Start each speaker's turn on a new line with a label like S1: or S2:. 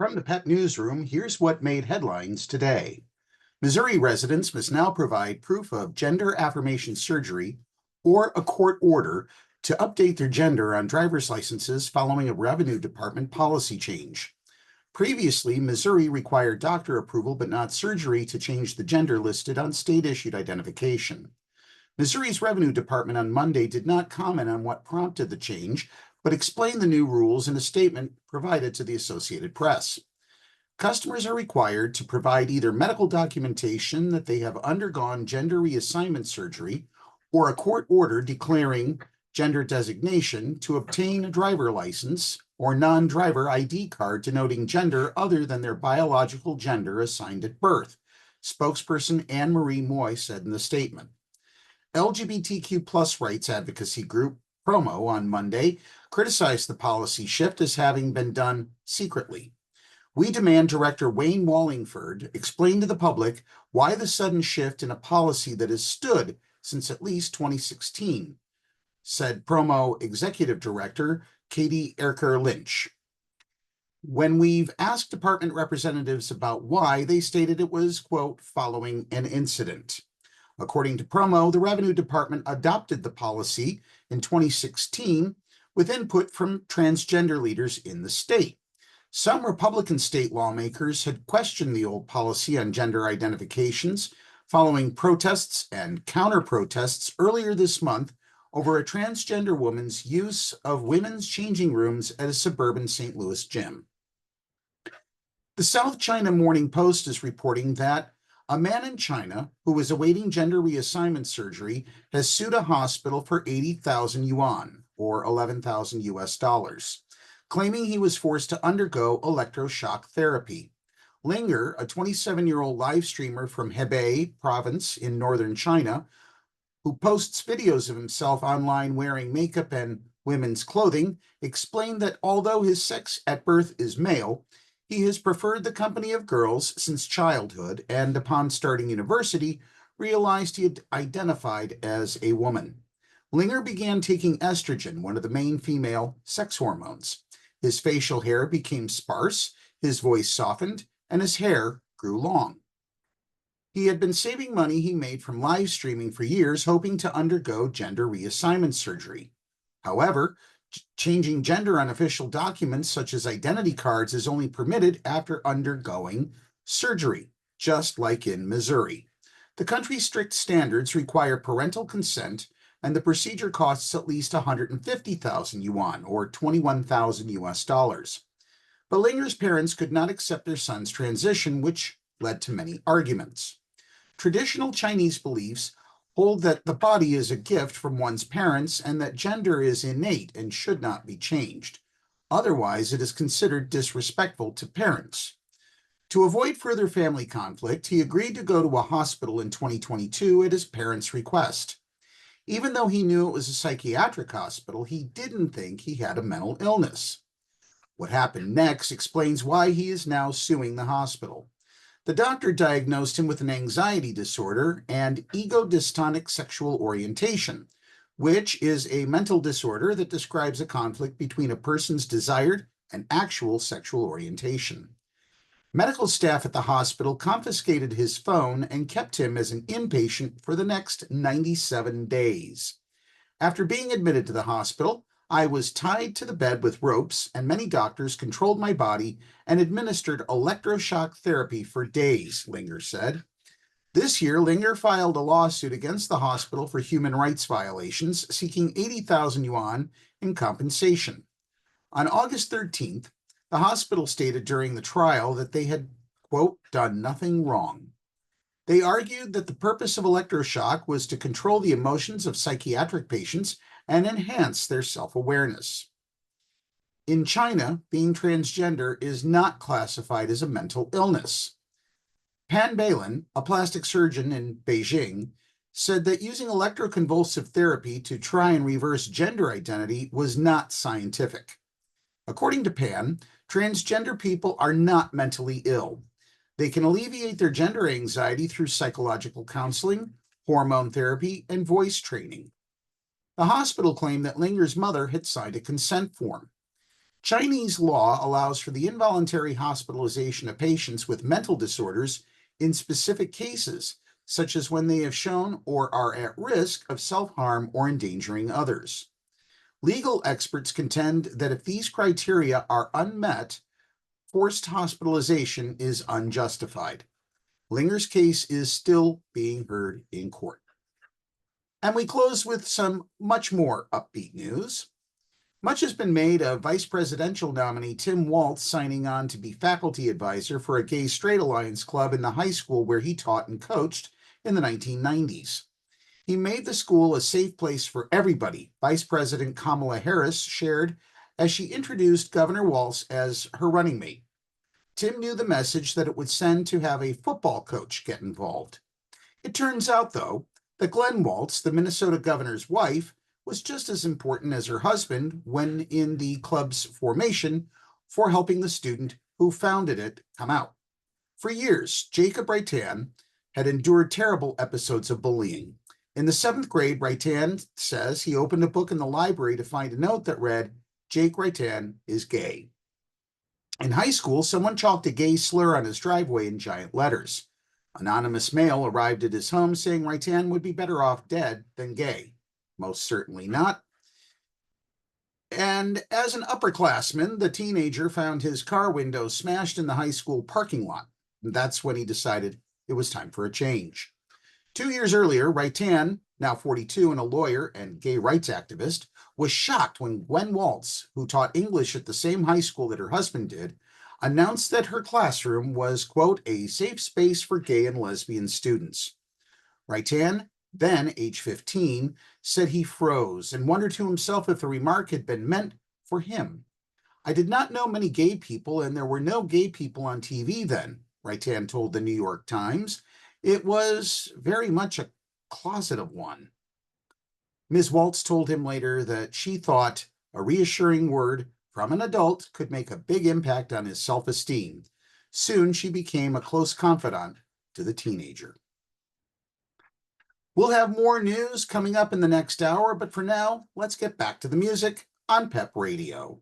S1: From the Pet Newsroom, here's what made headlines today. Missouri residents must now provide proof of gender affirmation surgery or a court order to update their gender on driver's licenses following a Revenue Department policy change. Previously, Missouri required doctor approval but not surgery to change the gender listed on state-issued identification. Missouri's Revenue Department on Monday did not comment on what prompted the change, but explained the new rules in a statement provided to the Associated Press. Customers are required to provide either medical documentation that they have undergone gender reassignment surgery or a court order declaring gender designation to obtain a driver license or non-driver ID card denoting gender other than their biological gender assigned at birth, spokesperson Anne Marie Moy said in the statement. LGBTQ plus rights advocacy group Promo on Monday criticized the policy shift as having been done secretly. We demand Director Wayne Wallingford explain to the public why the sudden shift in a policy that has stood since at least 2016, said Promo Executive Director Katie Erker Lynch. When we've asked department representatives about why, they stated it was, quote, following an incident. According to Promo, the Revenue Department adopted the policy in 2016 with input from transgender leaders in the state. Some Republican state lawmakers had questioned the old policy on gender identifications following protests and counter-protests earlier this month over a transgender woman's use of women's changing rooms at a suburban St. Louis gym. The South China Morning Post is reporting that a man in China who was awaiting gender reassignment surgery has sued a hospital for 80,000 yuan, or 11,000 US dollars, claiming he was forced to undergo electroshock therapy. Linger, a 27-year-old live streamer from Hebei Province in northern China, who posts videos of himself online wearing makeup and women's clothing, explained that although his sex at birth is male, he has preferred the company of girls since childhood and, upon starting university, realized he had identified as a woman. Linger began taking estrogen, one of the main female sex hormones. His facial hair became sparse, his voice softened, and his hair grew long. He had been saving money he made from live streaming for years, hoping to undergo gender reassignment surgery. However, changing gender on official documents such as identity cards is only permitted after undergoing surgery, just like in Missouri. The country's strict standards require parental consent, and the procedure costs at least 150,000 yuan, or 21,000 US dollars. But Linger's parents could not accept their son's transition, which led to many arguments. Traditional Chinese beliefs hold that the body is a gift from one's parents and that gender is innate and should not be changed. Otherwise, it is considered disrespectful to parents. To avoid further family conflict, he agreed to go to a hospital in 2022 at his parents' request. Even though he knew it was a psychiatric hospital, he didn't think he had a mental illness. What happened next explains why he is now suing the hospital. The doctor diagnosed him with an anxiety disorder and ego-dystonic sexual orientation, which is a mental disorder that describes a conflict between a person's desired and actual sexual orientation. Medical staff at the hospital confiscated his phone and kept him as an inpatient for the next 97 days. After being admitted to the hospital, I was tied to the bed with ropes, and many doctors controlled my body and administered electroshock therapy for days, Linger said. This year, Linger filed a lawsuit against the hospital for human rights violations, seeking 80,000 yuan in compensation. On August 13th, the hospital stated during the trial that they had, quote, done nothing wrong. They argued that the purpose of electroshock was to control the emotions of psychiatric patients and enhance their self-awareness. In China, being transgender is not classified as a mental illness. Pan Balin, a plastic surgeon in Beijing, said that using electroconvulsive therapy to try and reverse gender identity was not scientific. According to Pan, transgender people are not mentally ill. They can alleviate their gender anxiety through psychological counseling, hormone therapy, and voice training. The hospital claimed that Linger's mother had signed a consent form. Chinese law allows for the involuntary hospitalization of patients with mental disorders in specific cases, such as when they have shown or are at risk of self-harm or endangering others. Legal experts contend that if these criteria are unmet, forced hospitalization is unjustified. Linger's case is still being heard in court. And we close with some much more upbeat news. Much has been made of vice presidential nominee Tim Walz signing on to be faculty advisor for a gay straight alliance club in the high school where he taught and coached in the 1990s. He made the school a safe place for everybody, Vice President Kamala Harris shared as she introduced Governor Walz as her running mate. Tim knew the message that it would send to have a football coach get involved. It turns out, though, that Glenn Walz, the Minnesota governor's wife, was just as important as her husband when in the club's formation for helping the student who founded it come out. For years, Jacob Reitan had endured terrible episodes of bullying. In the 7th grade, Reitan says he opened a book in the library to find a note that read, "Jake Reitan is gay." In high school, someone chalked a gay slur on his driveway in giant letters. Anonymous mail arrived at his home saying Reitan would be better off dead than gay. Most certainly not. And as an upperclassman, the teenager found his car window smashed in the high school parking lot. And that's when he decided it was time for a change. 2 years earlier, Reitan, now 42 and a lawyer and gay rights activist, was shocked when Gwen Walz, who taught English at the same high school that her husband did, announced that her classroom was, quote, a safe space for gay and lesbian students. Reitan, then age 15, said he froze and wondered to himself if the remark had been meant for him. "I did not know many gay people, and there were no gay people on TV then," Reitan told the New York Times. "It was very much a closet of one." Ms. Waltz told him later that she thought a reassuring word from an adult could make a big impact on his self-esteem. Soon she became a close confidant to the teenager. We'll have more news coming up in the next hour, but for now, let's get back to the music on PEP Radio.